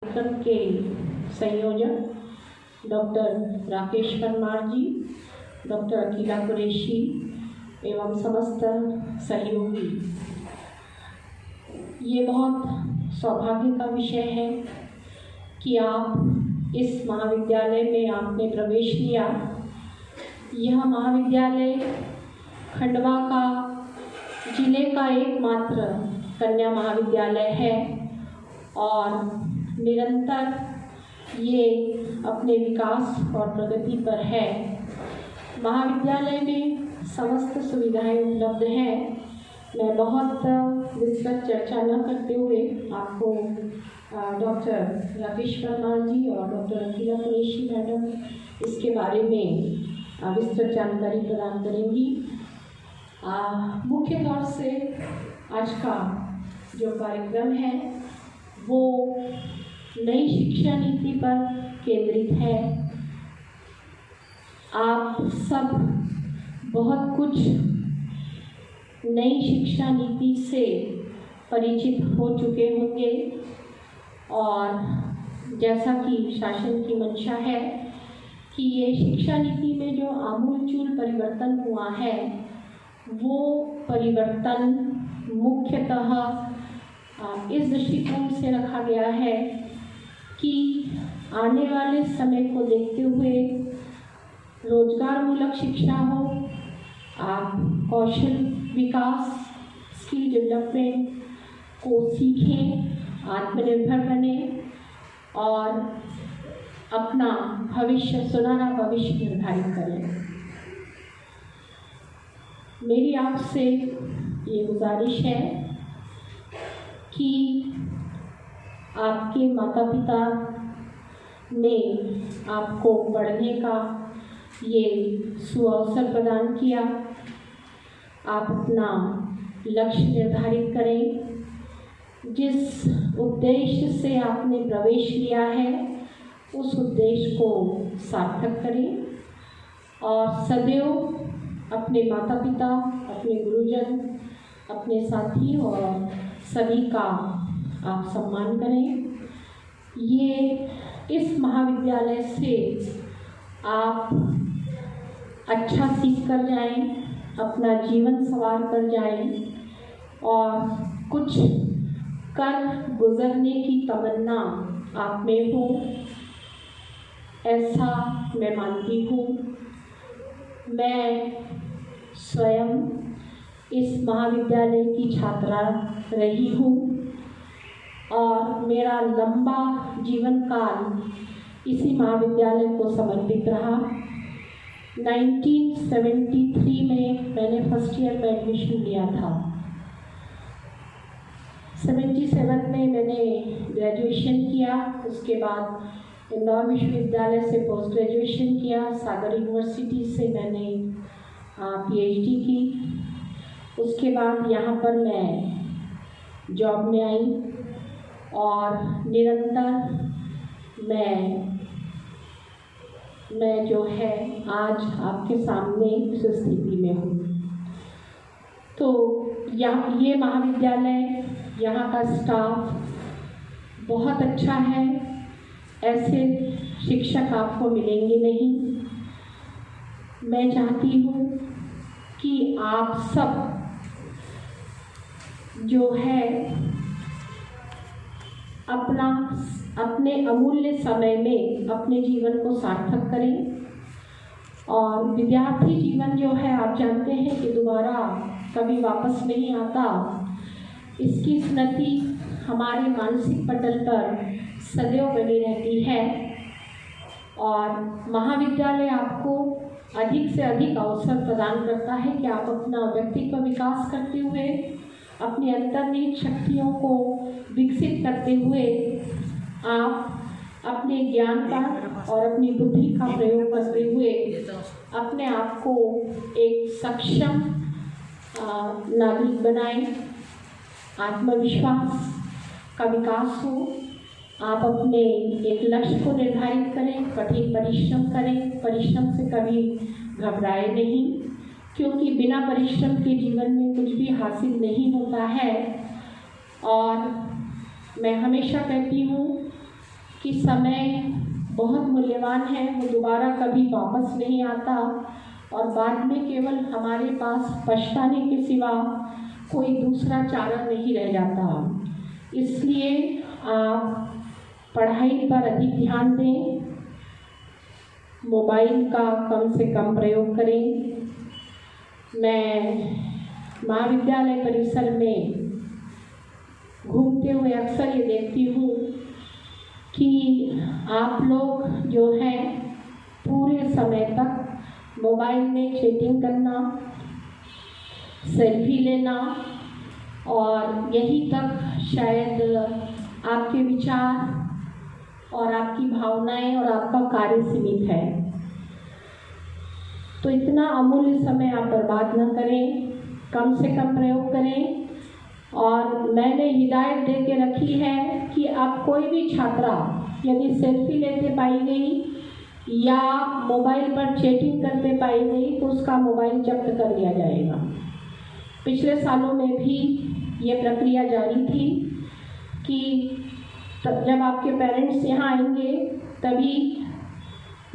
कार्यक्रम के संयोजक डॉक्टर राकेश परमार जी, डॉक्टर अकीला कुरैशी एवं समस्त सहयोगी, ये बहुत सौभाग्य का विषय है कि आप इस महाविद्यालय में आपने प्रवेश लिया। यह महाविद्यालय खंडवा का जिले का एकमात्र कन्या महाविद्यालय है और निरंतर ये अपने विकास और प्रगति पर है। महाविद्यालय में समस्त सुविधाएं उपलब्ध हैं। मैं बहुत विस्तृत चर्चा न करते हुए आपको डॉक्टर राकेश परमार जी और डॉक्टर अकीला कुरैशी मैडम इसके बारे में विस्तृत जानकारी प्रदान करेंगी। मुख्य तौर से आज का जो कार्यक्रम है वो नई शिक्षा नीति पर केंद्रित है। आप सब बहुत कुछ नई शिक्षा नीति से परिचित हो चुके होंगे और जैसा कि शासन की मंशा है कि ये शिक्षा नीति में जो आमूलचूल परिवर्तन हुआ है वो परिवर्तन मुख्यतः इस दृष्टिकोण से रखा गया है कि आने वाले समय को देखते हुए रोजगार मूलक शिक्षा हो, आप कौशल विकास स्किल डेवलपमेंट को सीखें, आत्मनिर्भर बने और अपना भविष्य सुनहरा भविष्य निर्धारित करें। मेरी आपसे ये गुजारिश है कि आपके माता पिता ने आपको पढ़ने का ये सुअवसर प्रदान किया। आप अपना लक्ष्य निर्धारित करें। जिस उद्देश्य से आपने प्रवेश लिया है उस उद्देश्य को सार्थक करें और सदैव अपने माता पिता, अपने गुरुजन, अपने साथी और सभी का आप सम्मान करें। ये इस महाविद्यालय से आप अच्छा सीख कर जाएं, अपना जीवन संवार कर जाएं और कुछ कर गुजरने की तमन्ना आप में हो, ऐसा मैं मानती हूँ। मैं स्वयं इस महाविद्यालय की छात्रा रही हूँ और मेरा लंबा जीवन काल इसी महाविद्यालय को समर्पित रहा। 1973 में मैंने फर्स्ट ईयर में एडमिशन लिया था। 77 में मैंने ग्रेजुएशन किया। उसके बाद इंदौर विश्वविद्यालय से पोस्ट ग्रेजुएशन किया। सागर यूनिवर्सिटी से मैंने PhD की। उसके बाद यहाँ पर मैं जॉब में आई और निरंतर मैं जो है आज आपके सामने इस स्थिति में हूँ। तो ये महाविद्यालय, यहाँ का स्टाफ बहुत अच्छा है। ऐसे शिक्षक आपको मिलेंगे नहीं। मैं चाहती हूँ कि आप सब जो है अपने अमूल्य समय में अपने जीवन को सार्थक करें और विद्यार्थी जीवन जो है आप जानते हैं कि दोबारा कभी वापस नहीं आता। इसकी स्मृति हमारे मानसिक पटल पर सदैव बनी रहती है और महाविद्यालय आपको अधिक से अधिक अवसर प्रदान करता है कि आप अपना व्यक्तित्व विकास करते हुए अपनी अंतर्निहित शक्तियों को विकसित करते हुए आप अपने ज्ञान का और अपनी बुद्धि का प्रयोग करते हुए अपने आप को एक सक्षम नागरिक बनाएं। आत्मविश्वास का विकास हो। आप अपने एक लक्ष्य को निर्धारित करें, कठिन परिश्रम करें। परिश्रम से कभी घबराए नहीं, क्योंकि बिना परिश्रम के जीवन में कुछ भी हासिल नहीं होता है। और मैं हमेशा कहती हूँ कि समय बहुत मूल्यवान है, वो दोबारा कभी वापस नहीं आता और बाद में केवल हमारे पास पछताने के सिवा कोई दूसरा चारा नहीं रह जाता। इसलिए आप पढ़ाई पर अधिक ध्यान दें, मोबाइल का कम से कम प्रयोग करें। मैं महाविद्यालय परिसर में घूमते हुए अक्सर ये देखती हूँ कि आप लोग जो हैं पूरे समय तक मोबाइल में चैटिंग करना, सेल्फी लेना और यहीं तक शायद आपके विचार और आपकी भावनाएं और आपका कार्य सीमित है। तो इतना अमूल्य समय आप बर्बाद न करें, कम से कम प्रयोग करें। और मैंने हिदायत दे के रखी है कि आप कोई भी छात्रा यदि सेल्फी लेते पाई गई या मोबाइल पर चैटिंग करते पाई गई तो उसका मोबाइल जब्त कर लिया जाएगा। पिछले सालों में भी ये प्रक्रिया जारी थी कि जब आपके पेरेंट्स यहाँ आएंगे तभी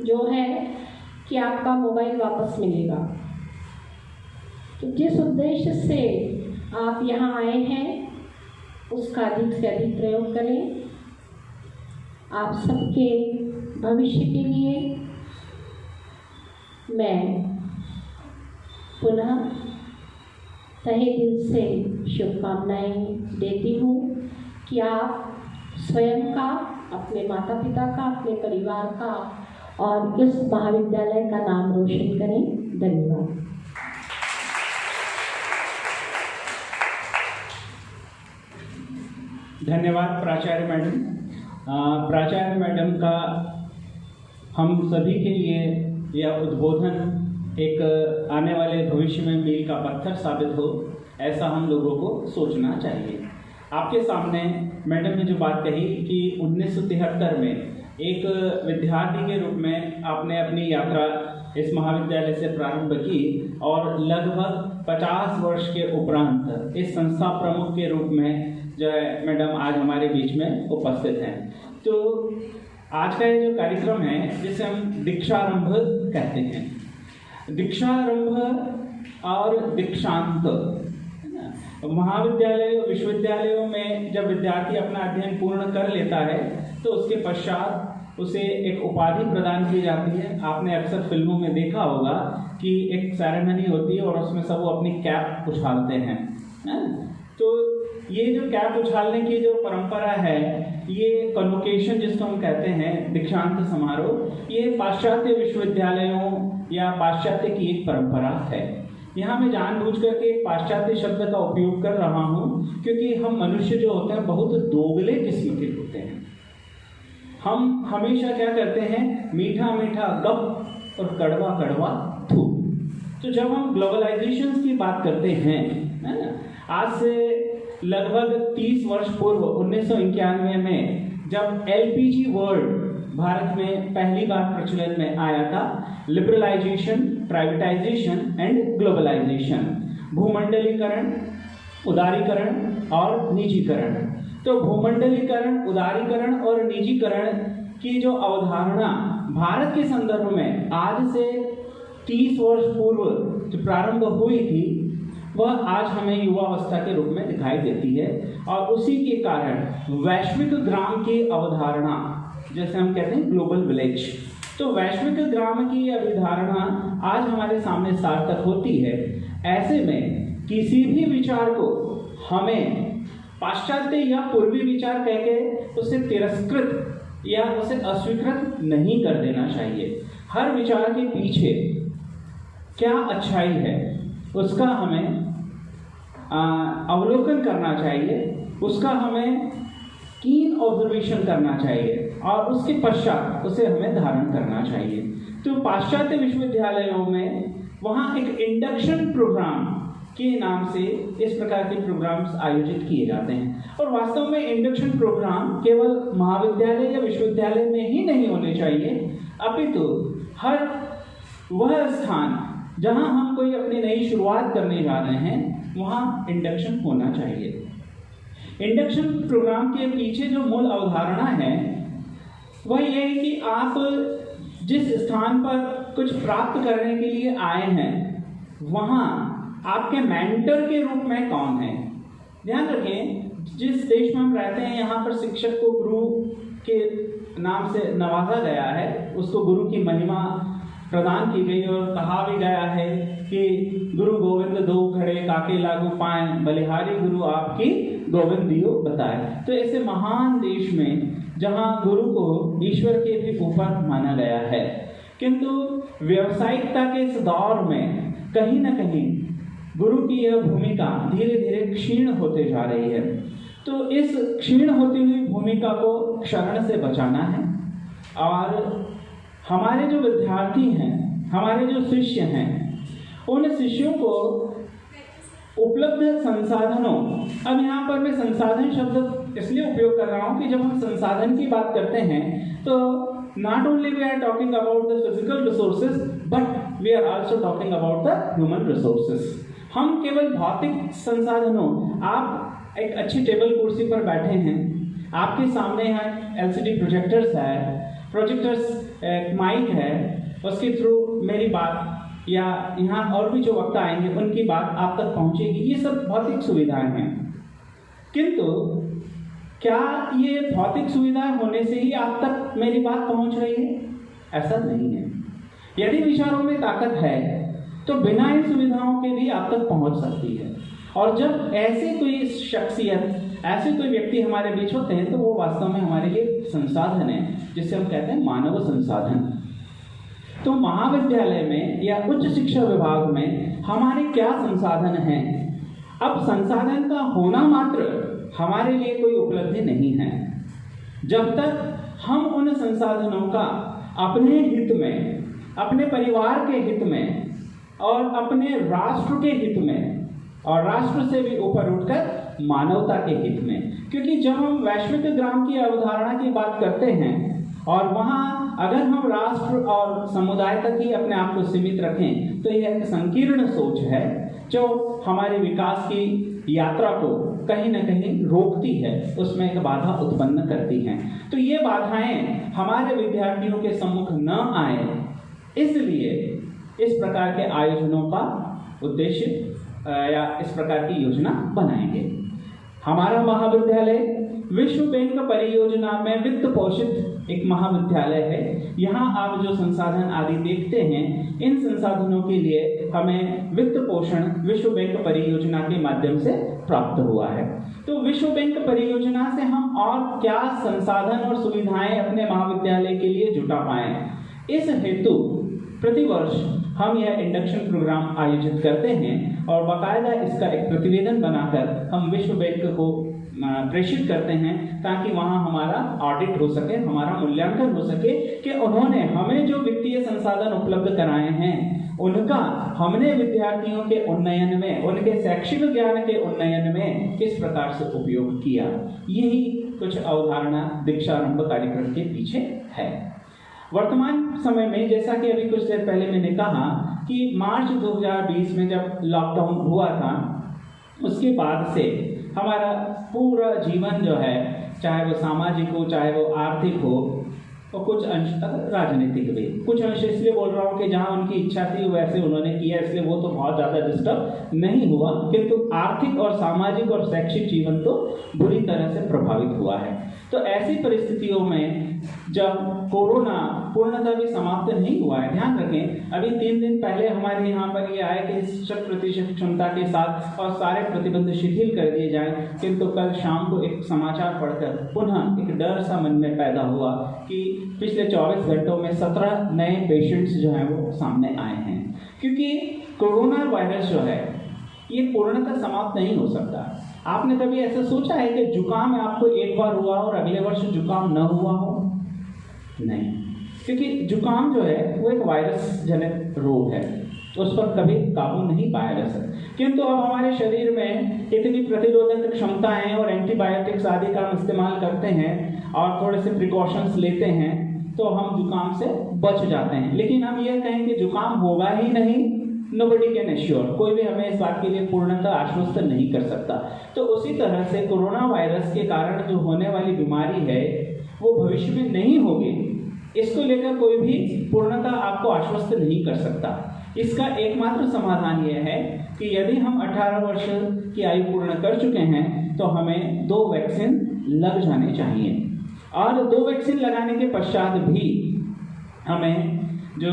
जो है कि आपका मोबाइल वापस मिलेगा। तो जिस उद्देश्य से आप यहाँ आए हैं उसका अधिक से अधिक प्रयोग करें। आप सबके भविष्य के लिए मैं पुनः तहे दिल से शुभकामनाएं देती हूँ कि आप स्वयं का, अपने माता पिता का, अपने परिवार का और इस महाविद्यालय का नाम रोशन करें। धन्यवाद। धन्यवाद प्राचार्य मैडम। प्राचार्य मैडम का हम सभी के लिए यह उद्बोधन एक आने वाले भविष्य में मील का पत्थर साबित हो, ऐसा हम लोगों को सोचना चाहिए। आपके सामने मैडम ने जो बात कही कि 1973 में एक विद्यार्थी के रूप में आपने अपनी यात्रा इस महाविद्यालय से प्रारंभ की और लगभग 50 वर्ष के उपरांत इस संस्था प्रमुख के रूप में जो है मैडम आज हमारे बीच में उपस्थित हैं। तो आज का ये जो कार्यक्रम है जिसे हम दीक्षारंभ कहते हैं, दीक्षारंभ और दीक्षांत, महाविद्यालय विश्वविद्यालयों में जब विद्यार्थी अपना अध्ययन पूर्ण कर लेता है तो उसके पश्चात उसे एक उपाधि प्रदान की जाती है। आपने अक्सर फिल्मों में देखा होगा कि एक सेरेमनी होती है और उसमें सब वो अपनी कैप उछालते हैं। तो ये जो कैप उछालने की जो परंपरा है, ये कन्वोकेशन जिसको हम कहते हैं, दीक्षांत समारोह, ये पाश्चात्य विश्वविद्यालयों या पाश्चात्य की एक परंपरा है। यहाँ मैं जानबूझ करके एक पाश्चात्य शब्द का उपयोग कर रहा हूँ क्योंकि हम मनुष्य जो होते हैं बहुत दोगले किस्म के होते हैं। हम हमेशा क्या करते हैं, मीठा मीठा गप और कड़वा कड़वा थू। तो जब हम ग्लोबलाइजेशन की बात करते हैं, है ना, आज से लगभग 30 वर्ष पूर्व 1991 में जब एलपीजी वर्ड भारत में पहली बार प्रचलन में आया था, लिबरलाइजेशन, प्राइवेटाइजेशन एंड ग्लोबलाइजेशन, भूमंडलीकरण, उदारीकरण और निजीकरण। तो भूमंडलीकरण, उदारीकरण और निजीकरण की जो अवधारणा भारत के संदर्भ में आज से 30 वर्ष पूर्व जो प्रारंभ हुई थी, वह आज हमें युवावस्था के रूप में दिखाई देती है। और उसी के कारण वैश्विक ग्राम की अवधारणा, जैसे हम कहते हैं ग्लोबल विलेज, तो वैश्विक ग्राम की अवधारणा आज हमारे सामने सार्थक होती है। ऐसे में किसी भी विचार को हमें पाश्चात्य या पूर्वी विचार कहकर उसे तिरस्कृत या उसे अस्वीकृत नहीं कर देना चाहिए। हर विचार के पीछे क्या अच्छाई है उसका हमें अवलोकन करना चाहिए, उसका हमें कीन ऑब्जर्वेशन करना चाहिए और उसके पश्चात उसे हमें धारण करना चाहिए। तो पाश्चात्य विश्वविद्यालयों में वहाँ एक इंडक्शन प्रोग्राम के नाम से इस प्रकार के प्रोग्राम्स आयोजित किए जाते हैं। और वास्तव में इंडक्शन प्रोग्राम केवल महाविद्यालय या विश्वविद्यालय में ही नहीं होने चाहिए, अपितु हर वह स्थान जहाँ हम कोई अपनी नई शुरुआत करने जा रहे हैं वहाँ इंडक्शन होना चाहिए। इंडक्शन प्रोग्राम के पीछे जो मूल अवधारणा है वह ये है कि आप जिस स्थान पर कुछ प्राप्त करने के लिए आए हैं वहाँ आपके मेंटर के रूप में कौन है। ध्यान रखें, जिस देश में हम रहते हैं यहाँ पर शिक्षक को गुरु के नाम से नवाजा गया है, उसको गुरु की महिमा प्रदान की गई और कहा भी गया है कि गुरु गोविंद दो खड़े काके लागू पाए, बलिहारी गुरु आपकी गोविंद दियो बताए। तो ऐसे महान देश में जहाँ गुरु को ईश्वर के भी ऊपर माना गया है, किंतु व्यावसायिकता के इस दौर में कहीं न कहीं गुरु की यह भूमिका धीरे धीरे क्षीण होते जा रही है। तो इस क्षीण होती हुई भूमिका को क्षरण से बचाना है और हमारे जो विद्यार्थी हैं, हमारे जो शिष्य हैं, उन शिष्यों को उपलब्ध संसाधनों, अब यहाँ पर मैं संसाधन शब्द इसलिए उपयोग कर रहा हूँ कि जब हम संसाधन की बात करते हैं तो not only we are talking about the physical resources but we are also talking about the human resources। हम केवल भौतिक संसाधनों, आप एक अच्छी टेबल कुर्सी पर बैठे हैं, आपके सामने यहाँ LCD प्रोजेक्टर्स माइक है, उसके थ्रू मेरी बात या यहाँ और भी जो वक्ता आएंगे उनकी बात आप तक पहुँचेगी, ये सब भौतिक सुविधाएं हैं। किंतु क्या ये भौतिक सुविधाएं होने से ही आप तक मेरी बात पहुँच रही है? ऐसा नहीं है। यदि विचारों में ताकत है तो बिना इन सुविधाओं के भी आप तक पहुँच सकती है। और जब ऐसी कोई शख्सियत, ऐसे कोई व्यक्ति हमारे बीच होते हैं तो वो वास्तव में हमारे लिए संसाधन है, जिसे हम कहते हैं मानव संसाधन। तो महाविद्यालय में या उच्च शिक्षा विभाग में हमारे क्या संसाधन हैं? अब संसाधन का होना मात्र हमारे लिए कोई उपलब्धि नहीं है। जब तक हम उन संसाधनों का अपने हित में, अपने परिवार के हित में और अपने राष्ट्र के हित में और राष्ट्र से भी ऊपर उठकर मानवता के हित में, क्योंकि जब हम वैश्विक ग्राम की अवधारणा की बात करते हैं और वहाँ अगर हम राष्ट्र और समुदाय तक ही अपने आप को सीमित रखें तो यह एक संकीर्ण सोच है जो हमारे विकास की यात्रा को कहीं न कहीं रोकती है, उसमें एक बाधा उत्पन्न करती हैं। तो ये बाधाएं हमारे विद्यार्थियों के सम्मुख न आए, इसलिए इस प्रकार के आयोजनों का उद्देश्य या इस प्रकार की योजना बनाएंगे। हमारा महाविद्यालय विश्व बैंक परियोजना में वित्त पोषित एक महाविद्यालय है। यहाँ आप जो संसाधन आदि देखते हैं, इन संसाधनों के लिए हमें वित्त पोषण विश्व बैंक परियोजना के माध्यम से प्राप्त हुआ है। तो विश्व बैंक परियोजना से हम और क्या संसाधन और सुविधाएं अपने महाविद्यालय के लिए जुटा पाएं, इस हेतु प्रतिवर्ष हम यह इंडक्शन प्रोग्राम आयोजित करते हैं और बाकायदा इसका एक प्रतिवेदन बनाकर हम विश्व बैंक को प्रेषित करते हैं ताकि वहाँ हमारा ऑडिट हो सके, हमारा मूल्यांकन हो सके कि उन्होंने हमें जो वित्तीय संसाधन उपलब्ध कराए हैं उनका हमने विद्यार्थियों के उन्नयन में, उनके शैक्षिक ज्ञान के उन्नयन में किस प्रकार से उपयोग किया। यही कुछ अवधारणा दीक्षारंभ कार्यक्रम के पीछे है। वर्तमान समय में जैसा कि अभी कुछ देर पहले मैंने कहा कि मार्च 2020 में जब लॉकडाउन हुआ था, उसके बाद से हमारा पूरा जीवन जो है, चाहे वो सामाजिक हो, चाहे वो आर्थिक हो और कुछ अंश तक राजनीतिक भी, कुछ अंश इसलिए बोल रहा हूँ कि जहाँ उनकी इच्छा थी वैसे उन्होंने किया, इसलिए वो तो बहुत ज़्यादा डिस्टर्ब नहीं हुआ, किंतु आर्थिक और सामाजिक और शैक्षिक जीवन तो बुरी तरह से प्रभावित हुआ है। तो ऐसी परिस्थितियों में जब कोरोना पूर्णतः भी समाप्त नहीं हुआ है, ध्यान रखें अभी 3 दिन पहले हमारे यहाँ पर ये आया कि 100% क्षमता के साथ और सारे प्रतिबंध शिथिल कर दिए जाएं, किंतु कल शाम को एक समाचार पढ़कर पुनः एक डर सा मन में पैदा हुआ कि पिछले 24 घंटों में 17 नए पेशेंट्स जो हैं वो सामने आए हैं। क्योंकि कोरोना वायरस जो है ये पूर्णतः समाप्त नहीं हो सकता। आपने कभी ऐसा सोचा है कि जुकाम आपको एक बार हुआ और अगले वर्ष जुकाम न हुआ हो? नहीं, क्योंकि जुकाम जो है वो एक वायरस जनित रोग है, तो उस पर कभी काबू नहीं पाया जा सकता। किंतु अब हमारे शरीर में इतनी प्रतिरोधक क्षमताएं और एंटीबायोटिक्स आदि का हम इस्तेमाल करते हैं और थोड़े से प्रिकॉशंस लेते हैं तो हम जुकाम से बच जाते हैं। लेकिन हम ये कहें कि जुकाम होगा ही नहीं, nobody can assure, कोई भी हमें इस बात के लिए पूर्णतः आश्वस्त नहीं कर सकता। तो उसी तरह से कोरोना वायरस के कारण जो होने वाली बीमारी है वो भविष्य में नहीं होगी, इसको लेकर कोई भी पूर्णतः आपको आश्वस्त नहीं कर सकता। इसका एकमात्र समाधान यह है कि यदि हम 18 वर्ष की आयु पूर्ण कर चुके हैं तो हमें 2 वैक्सीन लग जाने चाहिए, और 2 वैक्सीन लगाने के पश्चात भी हमें जो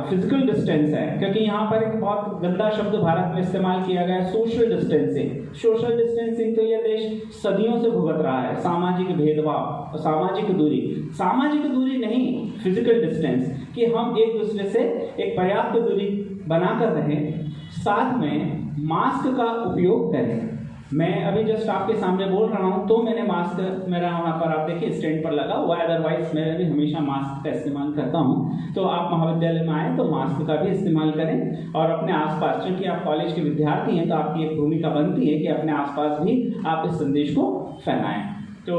फिजिकल डिस्टेंस है, क्योंकि यहाँ पर एक बहुत गंदा शब्द भारत में इस्तेमाल किया गया है, सोशल डिस्टेंसिंग। सोशल डिस्टेंसिंग तो यह देश सदियों से भुगत रहा है, सामाजिक भेदभाव, सामाजिक दूरी नहीं, फिजिकल डिस्टेंस, कि हम एक दूसरे से एक पर्याप्त दूरी बनाकर रहें, साथ में मास्क का उपयोग करें। मैं अभी जस्ट आपके सामने बोल रहा हूँ तो मैंने मास्क मेरा वहाँ पर आप देखिए स्टैंड पर लगा हुआ है, अदरवाइज मैं भी हमेशा मास्क का इस्तेमाल करता हूँ। तो आप महाविद्यालय में आए तो मास्क का भी इस्तेमाल करें, और अपने आसपास, क्योंकि आप कॉलेज के विद्यार्थी हैं तो आपकी एक भूमिका बनती है कि अपने आसपास भी आप इस संदेश को फैलाएं। तो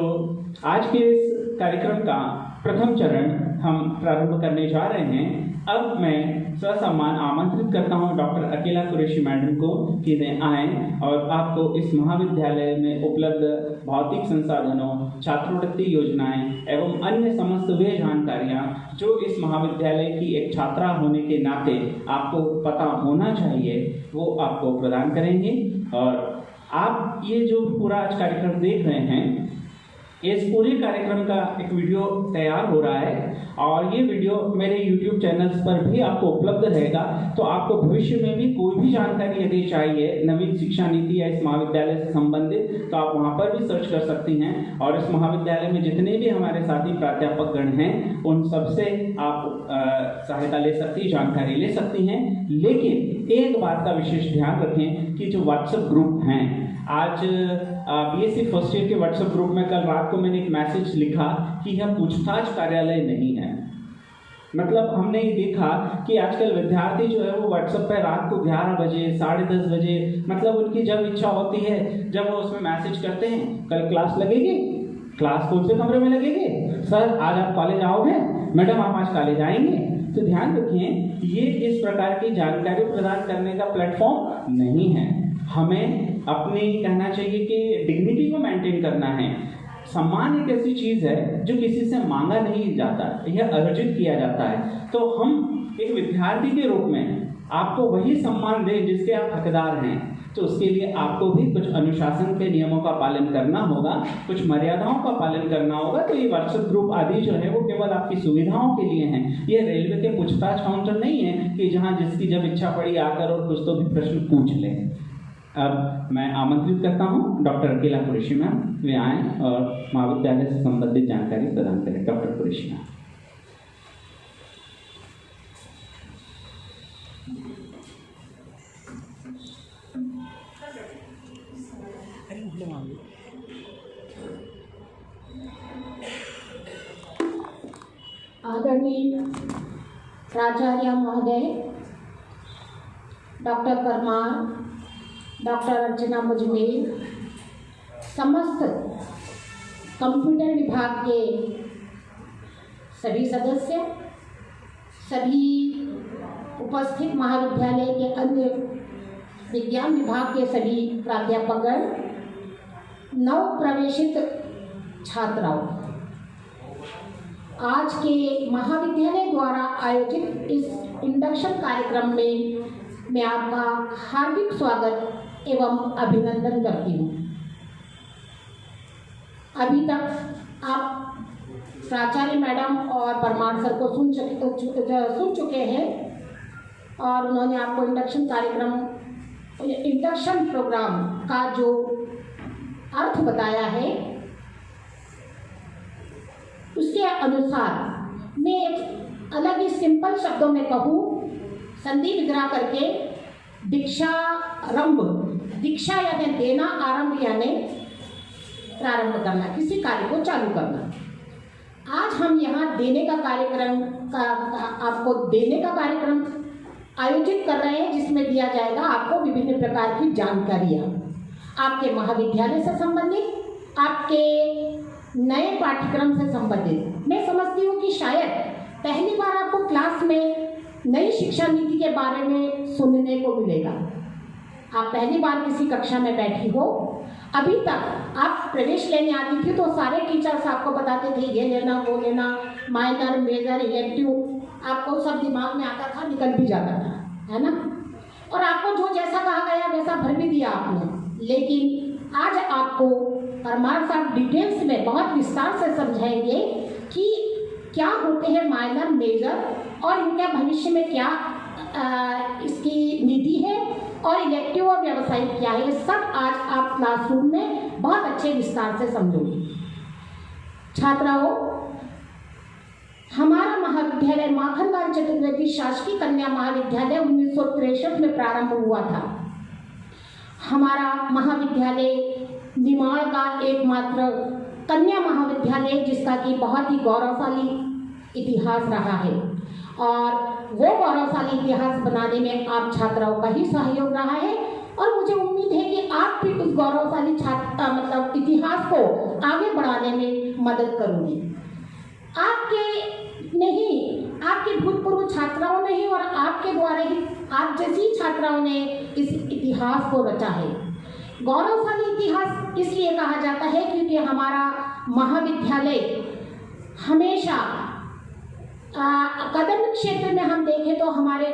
आज के इस कार्यक्रम का प्रथम चरण हम प्रारंभ करने जा रहे हैं। अब मैं ससम्मान आमंत्रित करता हूं डॉक्टर अकीला कुरैशी मैडम को कि वे आएं और आपको इस महाविद्यालय में उपलब्ध भौतिक संसाधनों, छात्रवृत्ति योजनाएं एवं अन्य समस्त वे जानकारियां जो इस महाविद्यालय की एक छात्रा होने के नाते आपको पता होना चाहिए, वो आपको प्रदान करेंगे। और आप ये जो पूरा आज कार्यक्रम देख रहे हैं, इस पूरे कार्यक्रम का एक वीडियो तैयार हो रहा है, और ये वीडियो मेरे YouTube चैनल्स पर भी आपको उपलब्ध रहेगा। तो आपको भविष्य में भी कोई भी जानकारी यदि चाहिए नवीन शिक्षा नीति या इस महाविद्यालय से संबंधित, तो आप वहाँ पर भी सर्च कर सकती हैं। और इस महाविद्यालय में जितने भी हमारे साथी प्राध्यापक गण हैं, उन सबसे आप सहायता ले सकती, जानकारी ले सकती हैं। लेकिन एक बात का विशेष ध्यान रखें कि जो व्हाट्सएप ग्रुप हैं, आज BSc फर्स्ट ईयर के व्हाट्सएप ग्रुप में कल रात को मैंने एक मैसेज लिखा कि यह पूछताछ कार्यालय नहीं है। मतलब हमने ये देखा कि आजकल विद्यार्थी जो है वो व्हाट्सएप पे रात को 11 बजे, 10:30 बजे, मतलब उनकी जब इच्छा होती है, जब वो उसमें मैसेज करते हैं, कल क्लास लगेगी, क्लास कौन से कमरे में लगेगी, सर आज आप कॉलेज आओगे, मैडम आप आज कॉलेज आएंगे। तो ध्यान रखिए, ये इस प्रकार की जानकारी प्रदान करने का प्लेटफॉर्म नहीं है। हमें अपनी कहना चाहिए कि डिग्निटी को मेंटेन करना है। सम्मान एक ऐसी चीज है जो किसी से मांगा नहीं जाता, यह अर्जित किया जाता है। तो हम एक विद्यार्थी के रूप में आपको वही सम्मान दें जिसके आप हकदार हैं। तो उसके लिए आपको भी कुछ अनुशासन के नियमों का पालन करना होगा, कुछ मर्यादाओं का पालन करना होगा। तो ये व्हाट्सएप ग्रुप आदि जो है वो केवल आपकी सुविधाओं के लिए हैं। ये रेलवे के पूछताछ काउंटर नहीं है कि जहाँ जिसकी जब इच्छा पड़ी आकर और कुछ तो भी प्रश्न पूछ ले। अब मैं आमंत्रित करता हूँ डॉक्टर अकीला कुरैशी मैम, वे आएँ और महाविद्यालय से संबंधित जानकारी प्रदान करें। Doctor Qureshi ma'am. आदरणीय प्राचार्य महोदय, डॉक्टर परमार, डॉक्टर अर्चना मुजमेर, समस्त कंप्यूटर विभाग के सभी सदस्य, सभी उपस्थित महाविद्यालय के अन्य विज्ञान विभाग के सभी प्राध्यापकगण, नव प्रवेशित छात्राओं, आज के महाविद्यालय द्वारा आयोजित इस इंडक्शन कार्यक्रम में मैं आपका हार्दिक स्वागत एवं अभिनंदन करती हूँ। अभी तक आप प्राचार्य मैडम और परमार सर को सुन चुके हैं और उन्होंने आपको इंडक्शन प्रोग्राम का जो अर्थ बताया है, उसके अनुसार मैं एक अलग ही सिंपल शब्दों में कहूँ, संधि विग्रह करके दीक्षा यानी देना, आरंभ यानी प्रारंभ करना, किसी कार्य को चालू करना। आज हम यहाँ देने का कार्यक्रम आपको देने का कार्यक्रम आयोजित कर रहे हैं, जिसमें दिया जाएगा आपको विभिन्न प्रकार की जानकारियाँ आपके महाविद्यालय से संबंधित, आपके नए पाठ्यक्रम से संबंधित। मैं समझती हूँ कि शायद पहली बार आपको क्लास में नई शिक्षा नीति के बारे में सुनने को मिलेगा। आप पहली बार किसी कक्षा में बैठी हो अभी तक आप प्रवेश लेने आती थी तो सारे टीचर्स आपको बताते थे ये लेना वो लेना, माइनर मेजर इलेक्टिव, आपको सब दिमाग में आता था, निकल भी जाता था, है ना। और आपको जो जैसा कहा गया वैसा भर भी दिया आपने। लेकिन आज आपको परमार साहब डिटेल्स में बहुत विस्तार से समझाएंगे कि क्या होते हैं माइनर मेजर और इनका भविष्य में क्या इसकी नीति है और इलेक्टिव और व्यावसायिक क्या है। ये सब आज आप क्लासरूम में बहुत अच्छे विस्तार से समझोगे। छात्राओं, हमारा महाविद्यालय माखनलाल चतुर्वेदी शासकीय कन्या महाविद्यालय 1963 में प्रारंभ हुआ था। हमारा महाविद्यालय निमाड़ का एकमात्र कन्या महाविद्यालय जिसका कि बहुत ही गौरवशाली इतिहास रहा है, और वो गौरवशाली इतिहास बनाने में आप छात्राओं का ही सहयोग रहा है। और मुझे उम्मीद है कि आप भी उस गौरवशाली मतलब इतिहास को आगे बढ़ाने में मदद करोगे। आपके नहीं, आपके भूतपूर्व छात्राओं ने ही और आपके द्वारा ही, आप जैसी छात्राओं ने इस इतिहास को रचा है। गौरवशाली इतिहास इसलिए कहा जाता है क्योंकि हमारा महाविद्यालय हमेशा अकादमिक क्षेत्र में हम देखें तो हमारे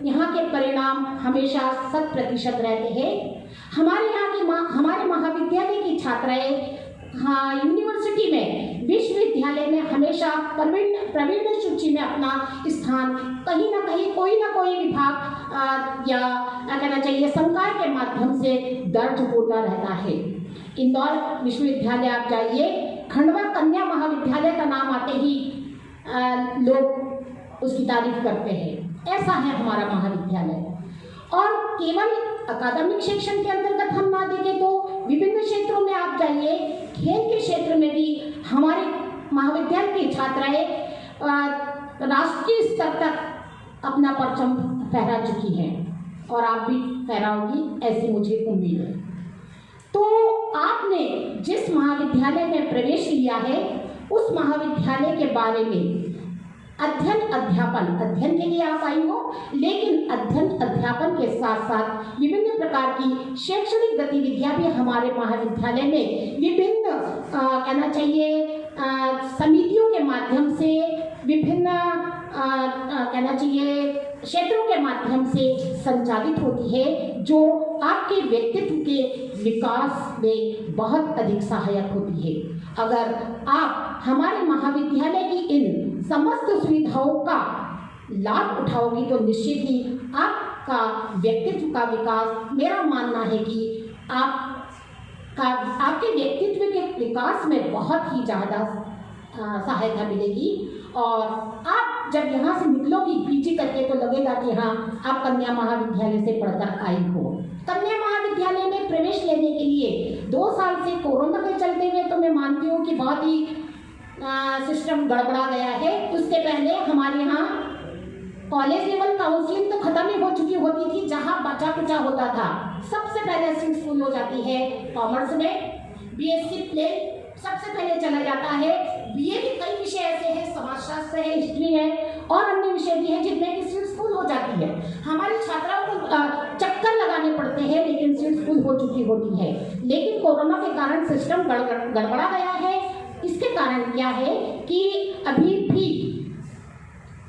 यहाँ के परिणाम हमेशा 100% रहते हैं। हमारे यहाँ की हमारे महाविद्यालय की छात्राएं यूनिवर्सिटी में, विश्वविद्यालय में हमेशा प्रवीण सूची में अपना स्थान कहीं ना कहीं कोई ना कोई विभाग या कहना चाहिए संकाय के माध्यम से दर्ज होता रहता है। इंदौर विश्वविद्यालय आप जाइए, खंडवा कन्या महाविद्यालय का नाम आते ही लोग उसकी तारीफ करते हैं। ऐसा है हमारा महाविद्यालय। और केवल अकादमिक शिक्षण के अंतर्गत हम ना देखें तो विभिन्न क्षेत्रों में आप जाइए, खेल के क्षेत्र में भी हमारे महाविद्यालय की छात्राएं राष्ट्रीय स्तर तक अपना परचम फहरा चुकी हैं और आप भी फहराओगी, ऐसी मुझे उम्मीद है। तो आपने जिस महाविद्यालय में प्रवेश लिया है उस महाविद्यालय के बारे में अध्ययन के लिए आप आई हो, लेकिन अध्यापन के साथ साथ विभिन्न प्रकार की शैक्षणिक गतिविधियां भी हमारे महाविद्यालय में विभिन्न कहना चाहिए समितियों के माध्यम से, विभिन्न कहना चाहिए क्षेत्रों के माध्यम से संचालित होती है, जो आपके व्यक्तित्व के विकास में बहुत अधिक सहायक होती है। अगर आप हमारे महाविद्यालय की इन समस्त सुविधाओं का लाभ उठाओगी तो निश्चित ही आपका व्यक्तित्व का विकास, मेरा मानना है कि आपके व्यक्तित्व के विकास में बहुत ही ज़्यादा सहायता मिलेगी। और आप जब यहाँ से निकलोगी पीजी करके तो लगेगा कि हाँ, आप कन्या महाविद्यालय से पढ़कर आई हो। कन्या महाविद्यालय में प्रवेश लेने के लिए 2 साल से कोरोना के चलते हुए तो मैं मानती हूँ कि बहुत ही सिस्टम गड़बड़ा गया है। उसके पहले हमारे यहाँ कॉलेज लेवल काउंसलिंग तो खत्म ही हो चुकी होती थी, जहाँ बचा कुचा होता था। सबसे पहले सीट फुल हो जाती है कॉमर्स में, बीएससी प्लेन सबसे पहले चला जाता है। बीए के कई विषय ऐसे हैं, समाजशास्त्र है, हिस्ट्री है और अन्य विषय भी है जिनमें की सीट फुल हो जाती है। हमारी छात्राओं को चक्कर लगाने पड़ते हैं लेकिन सीट फुल हो चुकी होती है। लेकिन कोरोना के कारण सिस्टम गड़बड़ा गया है। इसके कारण क्या है कि अभी भी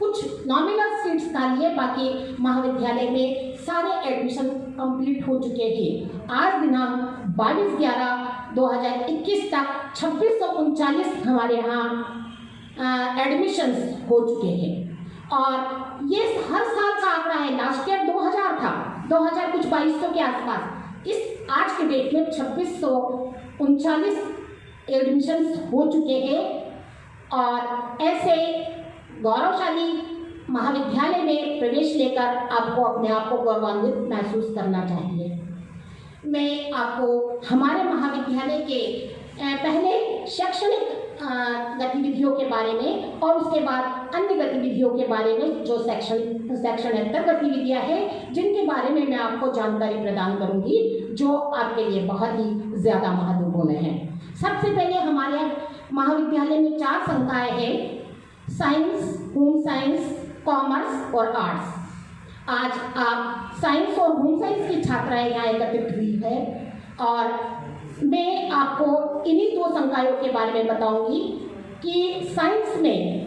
कुछ नॉमिनल सीट्स खाली है, बाकी महाविद्यालय में सारे एडमिशन कंप्लीट हो चुके हैं। आज दिनांक 22/11/2021 तक 2639 हमारे यहाँ एडमिशन्स हो चुके हैं और ये हर साल का आंकड़ा है। लास्ट ईयर 2000 था, 2000 कुछ 2200 के आसपास। इस आज के डेट में 2639 एडमिशन्स हो चुके हैं और ऐसे गौरवशाली महाविद्यालय में प्रवेश लेकर आपको अपने आप को गौरवान्वित महसूस करना चाहिए। मैं आपको हमारे महाविद्यालय के पहले शैक्षणिक गतिविधियों के बारे में और उसके बाद अन्य गतिविधियों के बारे में, जो शैक्षणेतर गतिविधियां हैं जिनके बारे में मैं आपको जानकारी प्रदान करूंगी, जो आपके लिए बहुत ही ज़्यादा महत्वपूर्ण है। सबसे पहले हमारे महाविद्यालय में 4 संकाय हैं: साइंस, होम साइंस, कॉमर्स और आर्ट्स। आज आप साइंस और होम साइंस की छात्राएं यहाँ एकत्रित हुई है और मैं आपको इन्हीं दो संकायों के बारे में बताऊंगी कि साइंस में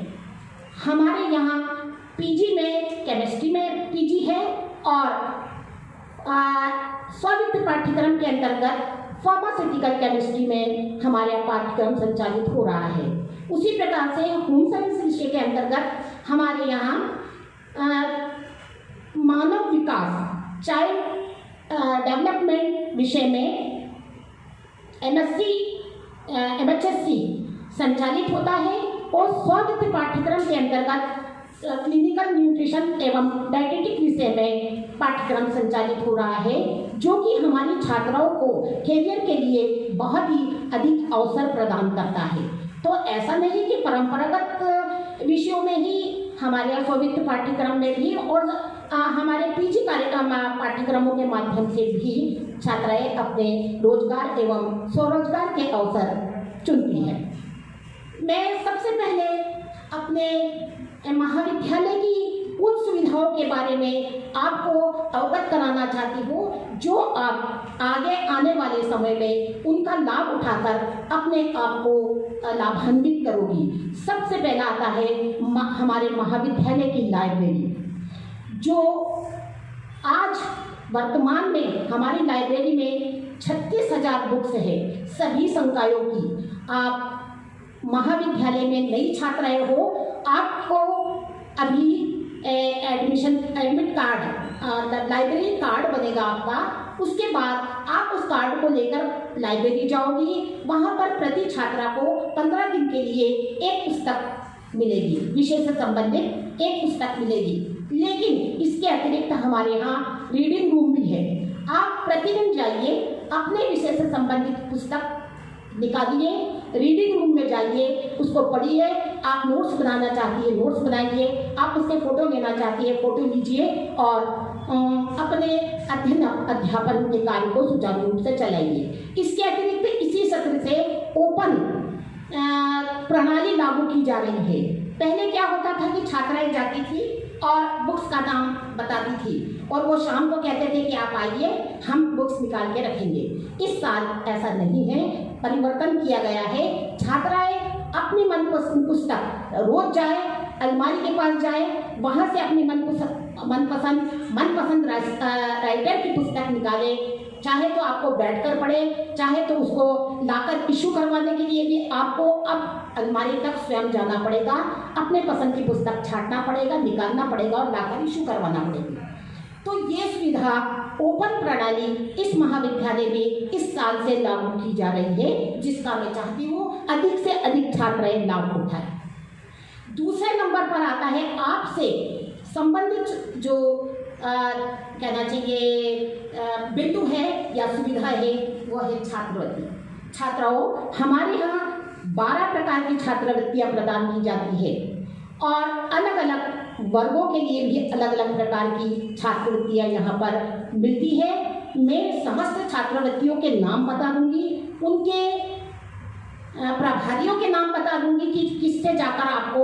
हमारे यहाँ पीजी में केमिस्ट्री में पीजी है और स्वायत्त पाठ्यक्रम के अंतर्गत फार्मास्यूटिकल केमिस्ट्री में हमारे यहाँ पाठ्यक्रम संचालित हो रहा है। उसी प्रकार से होम साइंस विषय के अंतर्गत हमारे यहाँ मानव विकास चाइल्ड डेवलपमेंट विषय में MHSC संचालित होता है और स्वायत्त पाठ्यक्रम के अंतर्गत क्लिनिकल न्यूट्रिशन एवं डाइटेटिक विषय में पाठ्यक्रम संचालित हो रहा है, जो कि हमारी छात्राओं को कैरियर के लिए बहुत ही अधिक अवसर प्रदान करता है। तो ऐसा नहीं कि परंपरागत विषयों में ही हमारे यहाँ स्वायत्त पाठ्यक्रम में भी और हमारे पीजी कार्यक्रम पाठ्यक्रमों के माध्यम से भी छात्राएं अपने रोजगार एवं स्वरोजगार के अवसर चुनती हैं। मैं सबसे पहले अपने महाविद्यालय की उन सुविधाओं के बारे में आपको अवगत कराना चाहती हूँ जो आप आगे आने वाले समय में उनका लाभ उठाकर अपने आप को लाभान्वित करोगी। सबसे पहला आता है हमारे महाविद्यालय की लाइब्रेरी, जो आज वर्तमान में हमारी लाइब्रेरी में 36,000 बुक्स है सभी संकायों की। आप महाविद्यालय में नई छात्राएं हो, आपको अभी एडमिट कार्ड लाइब्रेरी कार्ड बनेगा आपका। उसके बाद आप उस कार्ड को लेकर लाइब्रेरी जाओगी। वहाँ पर प्रति छात्रा को 15 दिन के लिए एक पुस्तक मिलेगी, विषय से संबंधित एक पुस्तक मिलेगी। लेकिन इसके अतिरिक्त हमारे यहाँ रीडिंग रूम भी है। आप प्रतिदिन जाइए, अपने विषय से संबंधित पुस्तक निकालिए, रीडिंग रूम में जाइए, उसको पढ़िए। आप नोट्स बनाना चाहती है नोट्स बनाइए, आप उसके फोटो लेना चाहती है फोटो लीजिए और अपने अध्ययन अध्यापन के कार्य को सुचारू रूप से चलाइए। इसके अतिरिक्त इसी सत्र से ओपन प्रणाली लागू की जा रही है। पहले क्या होता था कि छात्राएं जाती थी और बुक्स का नाम बताती थी और वो शाम को कहते थे कि आप आइए, हम बुक्स निकाल के रखेंगे। इस साल ऐसा नहीं है, परिवर्तन किया गया है। छात्राएं अपनी मनपसंद पुस्तक रोज जाए, अलमारी के पास जाए, वहाँ से अपनी मनपसंद राइटर की पुस्तक निकाले। चाहे तो आपको बैठकर पढ़े, चाहे तो उसको लाकर इशू करवाने के लिए भी आपको अब अलमारी तक स्वयं जाना पड़ेगा। अपने पसंद की पुस्तक छांटना पड़ेगा, निकालना पड़ेगा और लाकर इशू करवाना पड़ेगा। तो ये सुविधा ओपन प्रणाली इस महाविद्यालय में इस साल से लागू की जा रही है, जिसका मैं चाहती हूँ अधिक से अधिक छात्राएं लाभ उठाएं। दूसरे नंबर पर आता है आपसे संबंधित जो कहना चाहिए बिंदु है या सुविधा है, वो है छात्रवृत्ति। छात्राओं, हमारे यहाँ 12 प्रकार की छात्रवृत्तियाँ प्रदान की जाती है और अलग अलग वर्गों के लिए भी अलग अलग प्रकार की छात्रवृत्तियाँ यहाँ पर मिलती है। मैं समस्त छात्रवृत्तियों के नाम बता दूंगी, उनके प्रभारियों के नाम बता दूंगी कि किससे जाकर आपको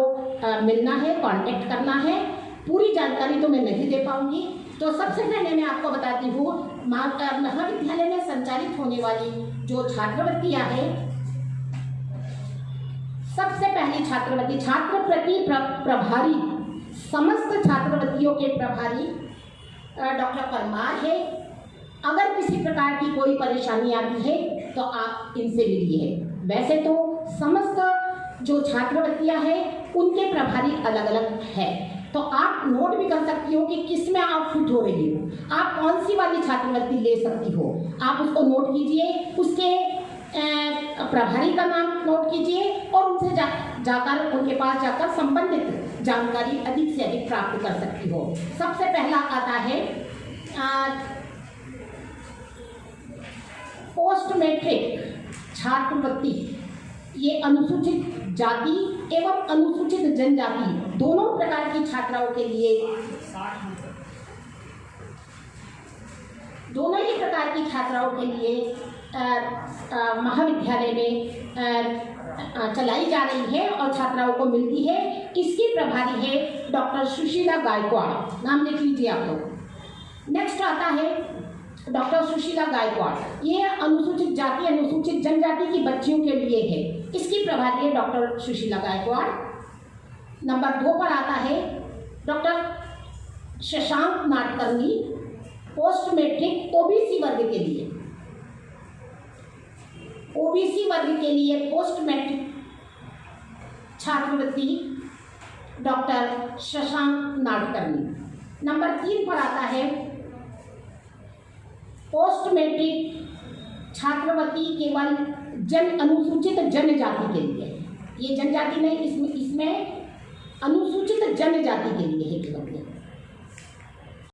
मिलना है, कांटेक्ट करना है। पूरी जानकारी तो मैं नहीं दे पाऊंगी। तो सबसे पहले मैं आपको बताती हूँ महाविद्यालय में संचालित होने वाली जो छात्रवृत्तियाँ हैं। सबसे पहली छात्रवृत्ति छात्रवृत्ति प्रभारी, समस्त छात्रवृत्तियों के प्रभारी डॉक्टर परमार है। अगर किसी प्रकार की कोई परेशानी आती है तो आप इनसे मिलिए। वैसे तो समस्त जो छात्रवृत्तियां हैं उनके प्रभारी अलग अलग है, तो आप नोट भी कर सकती हो कि किस में आप फिट हो रही हो, आप कौन सी वाली छात्रवृत्ति ले सकती हो। आप उसको नोट कीजिए, उसके प्रभारी का नाम नोट कीजिए और उनसे जाकर उनके पास जाकर संबंधित जानकारी अधिक से अधिक प्राप्त कर सकती हो। सबसे पहला आता है पोस्ट मैट्रिक छात्रवृत्ति। ये अनुसूचित जाति एवं अनुसूचित जनजाति दोनों प्रकार की छात्राओं के लिए, दोनों ही प्रकार की छात्राओं के लिए महाविद्यालय में चलाई जा रही है और छात्राओं को मिलती है। इसकी प्रभारी है डॉक्टर सुशीला गायकवाड़, नाम लिख लीजिए आप लोग। नेक्स्ट आता है डॉक्टर सुशीला गायकवाड़, ये अनुसूचित जाति अनुसूचित जनजाति की बच्चियों के लिए है। इसकी प्रभारी है डॉक्टर सुशीला गायकवाड़। नंबर 2 पर आता है doctor Shashank Nadkarni, post matric OBC वर्ग के लिए। ओबीसी वर्ग के लिए पोस्ट मैट्रिक छात्रवृत्ति डॉक्टर शशांक नाडकर्णी। नंबर 3 पर आता है पोस्ट मैट्रिक छात्रवृत्ति केवल अनुसूचित जनजाति के लिए। ये जनजाति नहीं, इसमें अनुसूचित जनजाति के लिए है केवल।